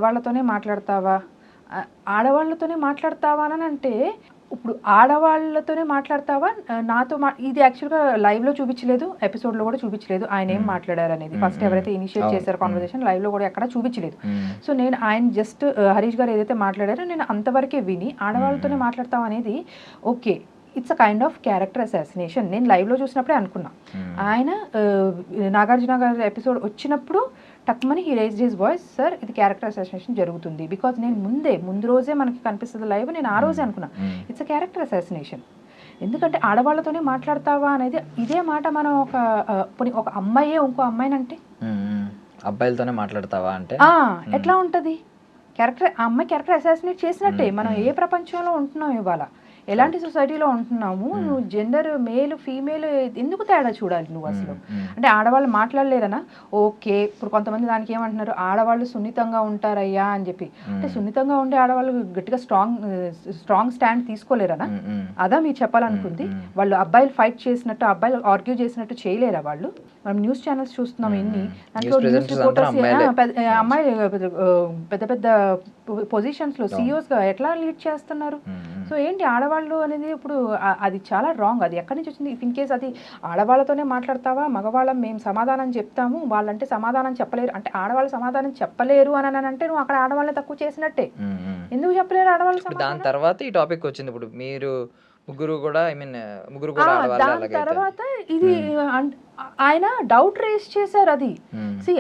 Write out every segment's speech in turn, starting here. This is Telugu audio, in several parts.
వాళ్ళతోనే మాట్లాడతావా, ఆడవాళ్ళతోనే మాట్లాడతావా అని అంటే, ఇప్పుడు ఆడవాళ్ళతోనే మాట్లాడతావా నాతో ఇది యాక్చువల్గా లైవ్లో చూపించలేదు, ఎపిసోడ్లో కూడా చూపించలేదు ఆయన ఏం మాట్లాడారు అనేది. ఫస్ట్ ఎవరైతే ఇనిషియేట్ చేశారో కాన్వర్సేషన్ లైవ్లో కూడా ఎక్కడ చూపించలేదు. సో నేను ఆయన జస్ట్ హరీష్ గారు ఏదైతే మాట్లాడారో నేను అంతవరకే విని ఆడవాళ్ళతోనే మాట్లాడతాం అనేది okay, it's a kind of character assassination. నేను లైవ్లో చూసినప్పుడే అనుకున్నా. ఆయన నాగార్జున గారి ఎపిసోడ్ వచ్చినప్పుడు టక్మని he raised his voice, sir ఇది క్యారెక్టర్ అసాసినేషన్ జరుగుతుంది. బికాజ్ నేను ముందు రోజే మనకి కనిపిస్తుంది లైవ్, నేను ఆ రోజే అనుకున్నా ఇట్స్ అ క్యారెక్టర్ అసాసినేషన్. ఎందుకంటే ఆడవాళ్ళతోనే మాట్లాడతావా అనేది ఇదే మాట మనం ఒక అమ్మాయే ఇంకో అమ్మాయిని అంటే అబ్బాయిలతోనే మాట్లాడతావా అంటే ఎట్లా ఉంటుంది? అమ్మాయి క్యారెక్టర్ అసాసినేట్ చేసినట్టే. మనం ఏ ప్రపంచంలో ఉంటున్నాం ఇవాళ, ఎలాంటి సొసైటీలో ఉంటున్నాము, నువ్వు జెండర్ మేల్ ఫీమేల్ ఎందుకు తేడా చూడాలి నువ్వు అసలు? అంటే ఆడవాళ్ళు మాట్లాడలేరనా? ఓకే, ఇప్పుడు కొంతమంది దానికి ఏమంటున్నారు, ఆడవాళ్ళు సున్నితంగా ఉంటారయ్యా అని చెప్పి. అంటే సున్నితంగా ఉండే ఆడవాళ్ళు గట్టిగా స్ట్రాంగ్ స్టాండ్ తీసుకోలేరనా? అదా మీరు చెప్పాలనుకుంది? వాళ్ళు అబ్బాయిలు ఫైట్ చేసినట్టు, అబ్బాయిలు ఆర్గ్యూ చేసినట్టు చేయలేరా వాళ్ళు? మనం న్యూస్ ఛానల్స్ చూస్తున్నాం ఎన్ని, దాంట్లో న్యూస్ రిపోర్టర్స్ అమ్మాయిలు పెద్ద పెద్ద పొజిషన్స్లో సిఇఓస్గా ఎట్లా లీడ్ చేస్తున్నారు? సో ఏంటి ఆడవాళ్ళు అనేది ఇప్పుడు అది చాలా రాంగ్. అది ఎక్కడి నుంచి వచ్చింది? ఇన్ కేస్ అది ఆడవాళ్ళతోనే మాట్లాడతావా, మగవాళ్ళం మేము సమాధానం చెప్తాము, వాళ్ళంటే సమాధానం చెప్పలేరు అంటే, ఆడవాళ్ళు సమాధానం చెప్పలేరు అని అంటే నువ్వు అక్కడ ఆడవాళ్ళని తక్కువ చేసినట్టే. ఎందుకు చెప్పలేరు ఆడవాళ్ళు? దాని తర్వాత ఈ టాపిక్ వచ్చింది. ఇప్పుడు మీరు ముగ్గురు కూడా దాని తర్వాత ఇది ఆయన డౌట్ రేస్ చేశారు.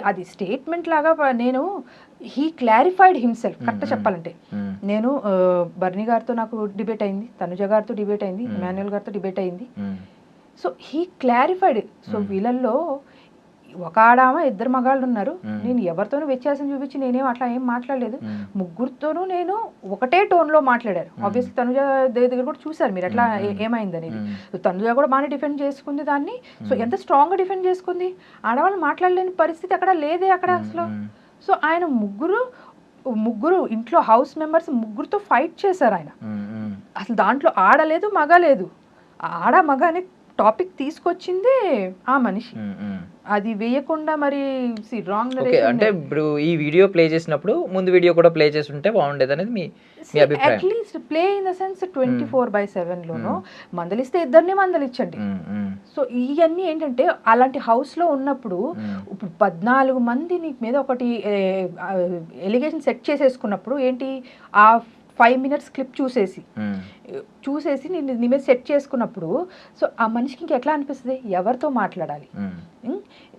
అది స్టేట్మెంట్ లాగా నేను హీ క్లారిఫైడ్ హిమ్సెల్ఫ్. కరెక్ట్ చెప్పాలంటే నేను బర్నీ గారితో నాకు డిబేట్ అయింది, తనుజ గారితో డిబేట్ అయింది, ఇమాన్యుయల్ గారితో డిబేట్ అయింది. So he clarified. సో వీళ్ళల్లో ఒక ఆడామ ఇద్దరు మగాళ్ళు ఉన్నారు, నేను ఎవరితోనూ వ్యత్యాసం చూపించి నేనేం అట్లా ఏం మాట్లాడలేదు, ముగ్గురితోనూ నేను ఒకటే టోన్లో మాట్లాడారు. ఆబ్వియస్లీ తనుజ దగ్గర కూడా చూసారు మీరు ఎట్లా ఏమైంది అనేది. తనుజ కూడా బాగానే డిఫెండ్ చేసుకుంది దాన్ని. సో ఎంత స్ట్రాంగ్గా డిఫెండ్ చేసుకుంది, ఆడవాళ్ళు మాట్లాడలేని పరిస్థితి అక్కడ లేదే అక్కడ అసలు. సో ఆయన ముగ్గురు ఇంట్లో హౌస్ మెంబర్స్ ముగ్గురుతో ఫైట్ చేశారు ఆయన. అసలు దాంట్లో ఆడలేదు మగ లేదు, ఆడ మగ అనే టాపిక్ తీసుకొచ్చింది ఆ మనిషి. అది వేయకుండా మరి రాంగ్. అంటే ఇప్పుడు ఈ వీడియో ప్లే చేసినప్పుడు ముందు వీడియో కూడా ప్లే చేసి ఉంటే బాగుండేది అనేది మీ అభిప్రాయం? At least play in the sense 24/7 లోనో మందలిస్తే ఇద్దరిని మందలిచ్చండి. సో ఇవన్నీ ఏంటంటే అలాంటి హౌస్ లో ఉన్నప్పుడు ఇప్పుడు 14 మంది నీ మీద ఒకటి ఎలిగేషన్ సెట్ చేసేసుకున్నప్పుడు ఏంటి, ఆ 5 minutes క్లిప్ చూసేసి నేను నీ మీద సెట్ చేసుకున్నప్పుడు సో ఆ మనిషికి ఇంకెట్లా అనిపిస్తుంది, ఎవరితో మాట్లాడాలి?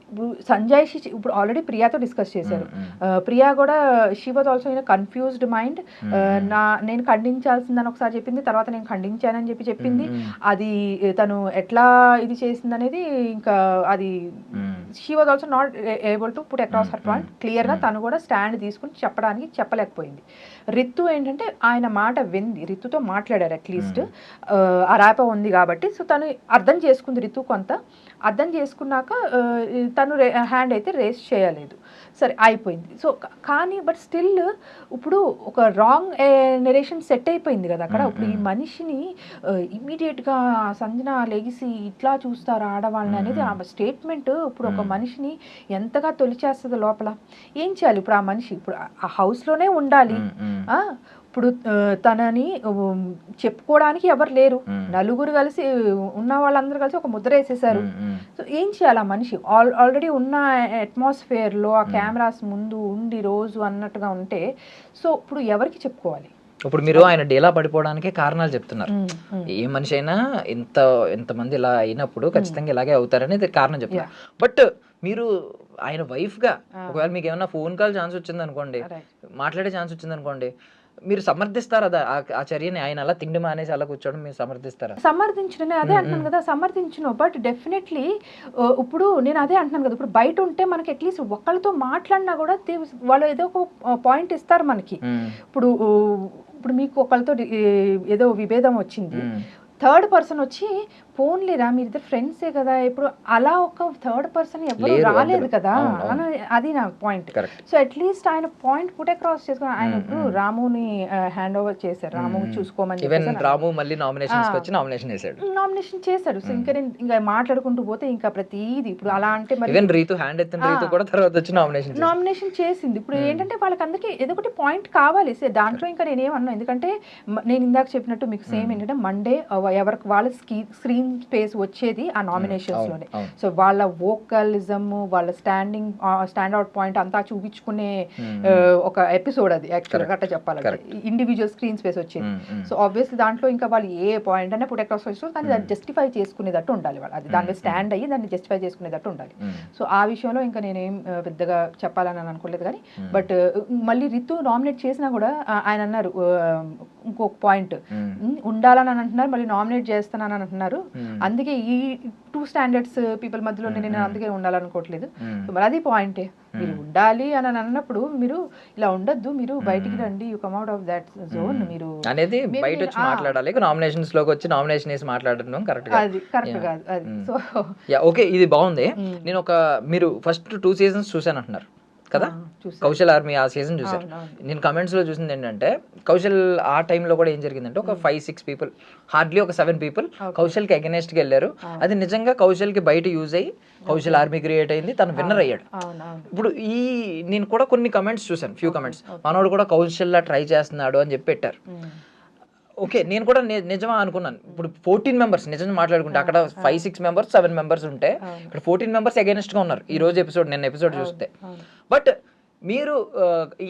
ఇప్పుడు సంజయ్ ఇప్పుడు ఆల్రెడీ ప్రియాతో డిస్కస్ చేశారు. ప్రియా కూడా she was also in confused mind. నేను ఖండించాల్సిందని ఒకసారి చెప్పింది, తర్వాత నేను ఖండించానని చెప్పింది. అది తను ఎట్లా ఇది చేసింది అనేది ఇంకా అది she was also not able to put across her point క్లియర్గా. తను కూడా స్టాండ్ తీసుకుని చెప్పలేకపోయింది. రితు ఏంటంటే ఆయన మాట వింది, రితుతో మాట్లాడారు అట్లీస్ట్ ఆ ర్యాప ఉంది కాబట్టి. సో తను అర్థం చేసుకుంది, రితు కొంత అర్థం చేసుకున్నాక తను హ్యాండ్ అయితే రేస్ చేయలేదు, సరే అయిపోయింది. సో కానీ బట్ స్టిల్ ఇప్పుడు ఒక రాంగ్ నెరేషన్ సెట్ అయిపోయింది కదా అక్కడ. ఇప్పుడు ఈ మనిషిని ఇమ్మీడియట్గా సంజన లెగిసి ఇట్లా చూస్తారు ఆడవాళ్ళని అనేది ఆ స్టేట్మెంట్ ఇప్పుడు ఒక మనిషిని ఎంతగా తొలిచేస్తుంది లోపల. ఏం చేయాలి ఇప్పుడు ఆ మనిషి? ఇప్పుడు ఆ హౌస్లోనే ఉండాలి, ఇప్పుడు తనని చెప్పుకోవడానికి ఎవరు లేరు, నలుగురు కలిసి ఉన్న వాళ్ళందరూ కలిసి ఒక ముద్ర వేసేసారు. సో ఏం చేయాలి ఆ మనిషి? ఆల్రెడీ ఉన్న అట్మాస్ఫియర్లో ఆ కెమెరాస్ ముందు ఉండి రోజు అన్నట్టుగా ఉంటే సో ఇప్పుడు ఎవరికి చెప్పుకోవాలి? ఇప్పుడు మీరు ఆయన డేలా పడిపోవడానికి కారణాలు చెప్తున్నారు. ఏ మనిషి అయినా ఎంతమంది ఇలా అయినప్పుడు ఖచ్చితంగా ఇలాగే అవుతారని కారణం చెప్తున్నారు. బట్ మీరు ఆయన వైఫ్గా ఒకవేళ మీకు ఏమైనా ఫోన్ కాల్ ఛాన్స్ వచ్చింది అనుకోండి, మాట్లాడే ఛాన్స్ వచ్చింది అనుకోండి, మీరు సమర్థిస్తారా ఆ చర్యని? ఆయన అలా తిండి మానేసి అలా కూర్చోవడం మీరు సమర్థిస్తారా? సమర్థించిన అదే అంటున్నాను కదా, సమర్థించను. బట్ డెఫినెట్లీ ఇప్పుడు నేను అదే అంటున్నాను కదా, ఇప్పుడు బయట ఉంటే మనకి అట్లీస్ట్ ఒకళ్ళతో మాట్లాడినా కూడా వాళ్ళు ఏదో ఒక పాయింట్ ఇస్తారు మనకి. ఇప్పుడు మీకు ఒకళ్ళతో ఏదో విభేదం వచ్చింది, థర్డ్ పర్సన్ వచ్చి పోన్లేరా మీరు ఇద్దరు ఫ్రెండ్సే కదా, ఇప్పుడు అలా ఒక థర్డ్ పర్సన్ ఎవరు లేరు రాలేదు అందులో. కదా అవును, అవును. అది నా పాయింట్. Correct. సో అట్లీస్ట్ ఆయన పాయింట్ పుట్ అక్రాస్ చేసుకుని ఆయన ఇప్పుడు రాముని హ్యాండ్ ఓవర్ చేశారు, రాము చూసుకోమని ఈవెన్ చెప్పేసి రాము మళ్ళీ నామినేషన్స్ వచ్చి నామినేషన్ వేసాడు. నామినేషన్ చేశాడు. సో ఇంకా నేను ఇంకా మాట్లాడుకుంటూ పోతే ఇంకా ప్రతిదీ ఇప్పుడు అలా అంటే మరి ఈవెన్ రీతు హ్యాండ్ ఎత్తిన రీతు కూడా తర్వాత వచ్చి నామినేషన్ చేసింది. ఇప్పుడు ఏంటంటే వాళ్ళకందరికీ ఏదో ఒకటి పాయింట్ కావాలి. దాంట్లో ఇంకా నేనేమన్నా, ఎందుకంటే నేను ఇందాక చెప్పినట్టు మీకు సేమ్ ఏంటంటే మండే ఎవరికి వాళ్ళ స్క్రీన్ స్పేస్ వచ్చేది ఆ నామినేషన్స్ లోనే. సో వాళ్ళ వోకలిజం, వాళ్ళ స్టాండ్ అవుట్ పాయింట్ అంతా చూపించుకునే ఒక ఎపిసోడ్ అది యాక్చువల్గా అట్లా చెప్పాలంటే, ఇండివిజువల్ స్క్రీన్ స్పేస్ వచ్చేది. సో ఆబ్వియస్లీ దాంట్లో ఇంకా వాళ్ళు ఏ పాయింట్ అనే పుట్ అక్రాస్ వచ్చేది, కానీ దాన్ని జస్టిఫై చేసుకునేటట్టు ఉండాలి వాళ్ళు, అది దాని మీద స్టాండ్ అయ్యి దాన్ని జస్టిఫై చేసుకునేటట్టు ఉండాలి. సో ఆ విషయంలో ఇంకా నేనేం పెద్దగా చెప్పాలని అనుకోలేదు. కానీ బట్ మళ్ళీ రితు నామినేట్ చేసినా కూడా ఆయన అన్నారు ఇంకొక పాయింట్, ఉండాలని అంటున్నారు మళ్ళీ నామినేట్ చేస్తానని అంటున్నారు, అందుకే ఈ టూ స్టాండర్డ్స్ పీపుల్ మధ్యలో నేను అందుకే ఉండాలనుకోవట్లేదు. మరి అది పాయింటే, మీరు ఉండాలి అని అన్నప్పుడు మీరు ఇలా ఉండొద్దు, మీరు బయటికి రండి, you come out of that zone మీరు అనేది బయట వచ్చి మాట్లాడాలి. నామినేషన్స్ లోకి వచ్చి నామినేషన్ వేసి మాట్లాడడం కరెక్ట్ అది కరెక్ట్ కాదు అది. సో ఓకే, ఇది బాగుంది. నేను మీరు ఫస్ట్ 2 seasons చూసాను అంటున్నారు కదా, కౌశల్ ఆర్మీ ఆ సీజన్ చూసారు. నేను కమెంట్స్ లో చూసింది ఏంటంటే కౌశల్ ఆ టైంలో కూడా ఏం జరిగిందంటే ఒక 5-6 people, హార్డ్లీ ఒక 7 people కౌశల్ కి అగెనెస్ట్ కి వెళ్ళారు. అది నిజంగా కౌశల్ కి బయట యూజ్ అయ్యి కౌశల్ ఆర్మీ క్రియేట్ అయింది, తను విన్నర్ అయ్యాడు. ఇప్పుడు నేను కూడా కొన్ని కమెంట్స్ చూసాను, ఫ్యూ కమెంట్స్, మనోడు కూడా కౌశల్ లా ట్రై చేస్తున్నాడు అని చెప్పి పెట్టారు. ఓకే, నేను కూడా నిజమా అనుకున్నాను. ఇప్పుడు 14 members నిజంగా మాట్లాడుకుంటే అక్కడ 5-6 members 7 members ఉంటే ఇక్కడ 14 members అగైనెస్ట్ గా ఉన్నారు ఈ రోజు ఎపిసోడ్, నిన్న ఎపిసోడ్ చూస్తే. బట్ మీరు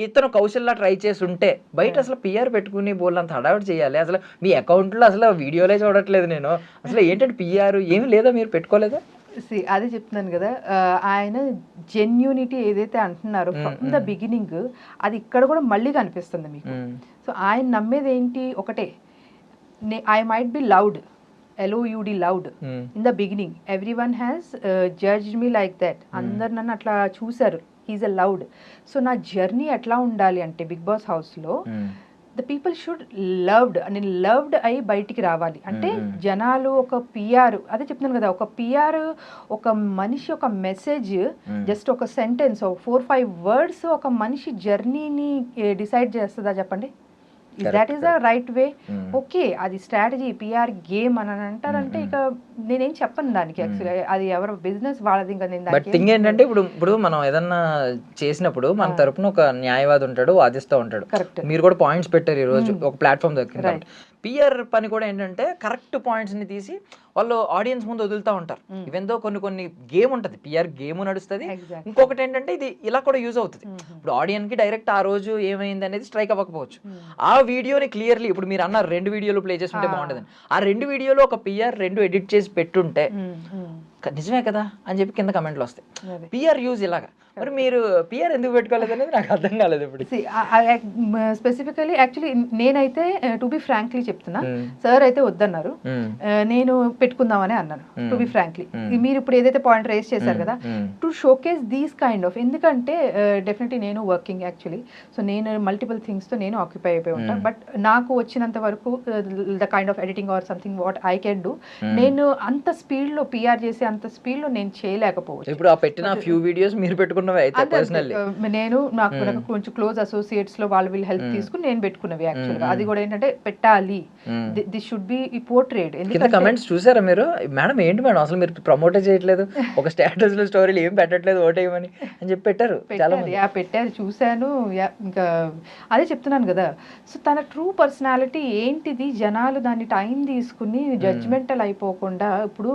ఇతను కౌశల్లా ట్రై చేసి ఉంటే బయట అసలు పిఆర్ పెట్టుకుని బోల్లంత హడావిడి చేయాలి. అసలు మీ అకౌంట్లో అసలు వీడియోలే చూడట్లేదు నేను, అసలు ఏంటంటే పిఆర్ ఏమి లేదా, మీరు పెట్టుకోలేదా? అదే చెప్తున్నాను కదా, ఆయన జెన్యూనిటీ ఏదైతే అంటున్నారో ఫ్రమ్ ద బిగినింగ్ అది ఇక్కడ కూడా మళ్ళీ కనిపిస్తుంది మీకు. సో ఆయన నమ్మేది ఏంటి, ఒకటే, I might be loud, LOUD loud in the beginning, everyone has judged me like that, అందరు నన్ను అట్లా చూసారు, హీఈస్ ఎ లౌడ్. సో నా జర్నీ ఎట్లా ఉండాలి అంటే బిగ్ బాస్ హౌస్లో ద పీపుల్ షుడ్ లవ్డ్, నేను లవ్డ్ అయి బయటికి రావాలి. అంటే జనాలు ఒక పిఆర్, అదే చెప్తున్నాను కదా, ఒక పిఆర్ ఒక మనిషి ఒక మెసేజ్ జస్ట్ ఒక సెంటెన్స్ 4-5 words ఒక మనిషి జర్నీని డిసైడ్ చేస్తుందా చెప్పండి? That is the right way. Okay, అది స్ట్రాటజీ, పిఆర్ గేమ్ అని అంటారంటే ఇక నేనేం చెప్పను దానికి. యాక్చువల్లీ అది ఎవరు బిజినెస్ వాళ్ళది. ఇంకా నేను బట్ థింగ్ ఏంటంటే ఇప్పుడు మనం ఏదన్నా చేసినప్పుడు మన తరపున ఒక న్యాయవాది ఉంటాడు, వాదిస్తూ ఉంటాడు. మీరు కూడా పాయింట్స్ పెట్టారు ఈ రోజు ఒక ప్లాట్ఫామ్ దొరికింది. పిఆర్ పని కూడా ఏంటంటే కరెక్ట్ పాయింట్స్ ని తీసి వాళ్ళు ఆడియన్స్ ముందు వదులుతూ ఉంటారు. ఈవెన్ దో కొన్ని గేమ్ ఉంటుంది, పిఆర్ గేమ్ నడుస్తుంది. ఇంకొకటి ఏంటంటే ఇది ఇలా కూడా యూజ్ అవుతుంది. ఇప్పుడు ఆడియన్స్ కి డైరెక్ట్ ఆ రోజు ఏమైంది అనేది స్ట్రైక్ అవ్వకపోవచ్చు. ఆ వీడియోని క్లియర్లీ ఇప్పుడు మీరు అన్నారు 2 వీడియోలు ప్లే చేసి ఉంటే బాగుంటుంది. ఆ 2 వీడియోలో ఒక పిఆర్ 2 ఎడిట్ చేసి పెట్టుంటే నిజమే కదా అని చెప్పి కింద కమెంట్లు వస్తాయి. పిఆర్ యూజ్ ఇలాగా, మరి మీరు పిఆర్ ఎందుకు పెట్టుకోలేదు అనేది నాకు అర్థం కాలేదు. ఇప్పుడు స్పెసిఫికలీ యాక్చువల్లీ నేనైతే టు బి ఫ్రాంక్లీ చెప్తున్నా, సార్ అయితే వద్దన్నారు, నేను పెట్టుకుందామని అన్నాను టు బి ఫ్రాంక్లీ. మీరు ఇప్పుడు ఏదైతే పాయింట్ రేస్ చేశారు కదా, to showcase these kind of, ఎందుకంటే డెఫినెట్లీ నేను వర్కింగ్ యాక్చువల్లీ, సో నేను మల్టిపుల్ థింగ్స్ తో నేను ఆక్యుపై అయిపోయి ఉంటాను. బట్ నాకు వచ్చినంత వరకు the kind of editing or something what I can do, నేను అంత స్పీడ్ లో పిఆర్ చేసి అంత స్పీడ్ లో నేను చేయలేకపోవచ్చు. ఇప్పుడు ఆ పెట్టిన ఫ్యూ వీడియోస్ మీరు పెట్టుకున్నవి అయితే పర్సనల్లీ నేను నాకు కొంచెం క్లోజ్ అసోసియేట్స్ లో వాళ్ళు వీళ్ళు హెల్ప్ తీసుకుని నేను పెట్టుకున్నవి యాక్చువల్ గా. అది కూడా ఏంటంటే పెట్టాలి, దిస్ షుడ్ బి పోర్ట్రేట్. ఎందుకంటే కమెంట్స్ చూసారా మీరు, మేడం ఏంటి మేడం అసలు మీరు ప్రమోట్ చేయట్లేదు, ఒక స్టేటస్ లో స్టోరీలు ఏం పెట్టట్లేదు, ఓటేయమని అని చెప్పి పెట్టారు. పెట్టారు, చూశాను. ఇంకా అదే చెప్తున్నాను కదా, సో తన ట్రూ పర్సనాలిటీ ఏంటిది, జనాలు దాన్ని టైం తీసుకుని జడ్జ్మెంటల్ అయిపోకుండా. ఇప్పుడు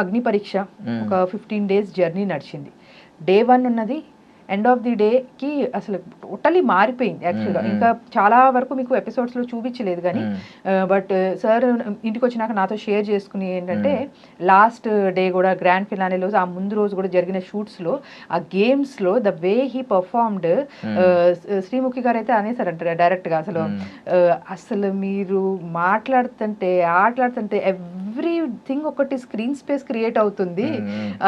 అగ్ని పరీక్ష ఒక 15 days జర్నీ నడిచింది. Day 1 ఉన్నది, ఎండ్ ఆఫ్ ది డేకి అసలు టోటలీ మారిపోయింది యాక్చువల్గా. ఇంకా చాలా వరకు మీకు ఎపిసోడ్స్లో చూపించలేదు కానీ, బట్ సార్ ఇంటికి వచ్చినాక నాతో షేర్ చేసుకుని ఏంటంటే లాస్ట్ డే కూడా గ్రాండ్ ఫినాలేలో ఆ ముందు రోజు కూడా జరిగిన షూట్స్లో ఆ గేమ్స్లో the way he performed, Sreemukhi గారు అయితే అనేసారంట డైరెక్ట్గా, అసలు మీరు మాట్లాడుతుంటే ఆటలాడుతుంటే ఎవ్రీథింగ్ ఒకటి స్క్రీన్ స్పేస్ క్రియేట్ అవుతుంది,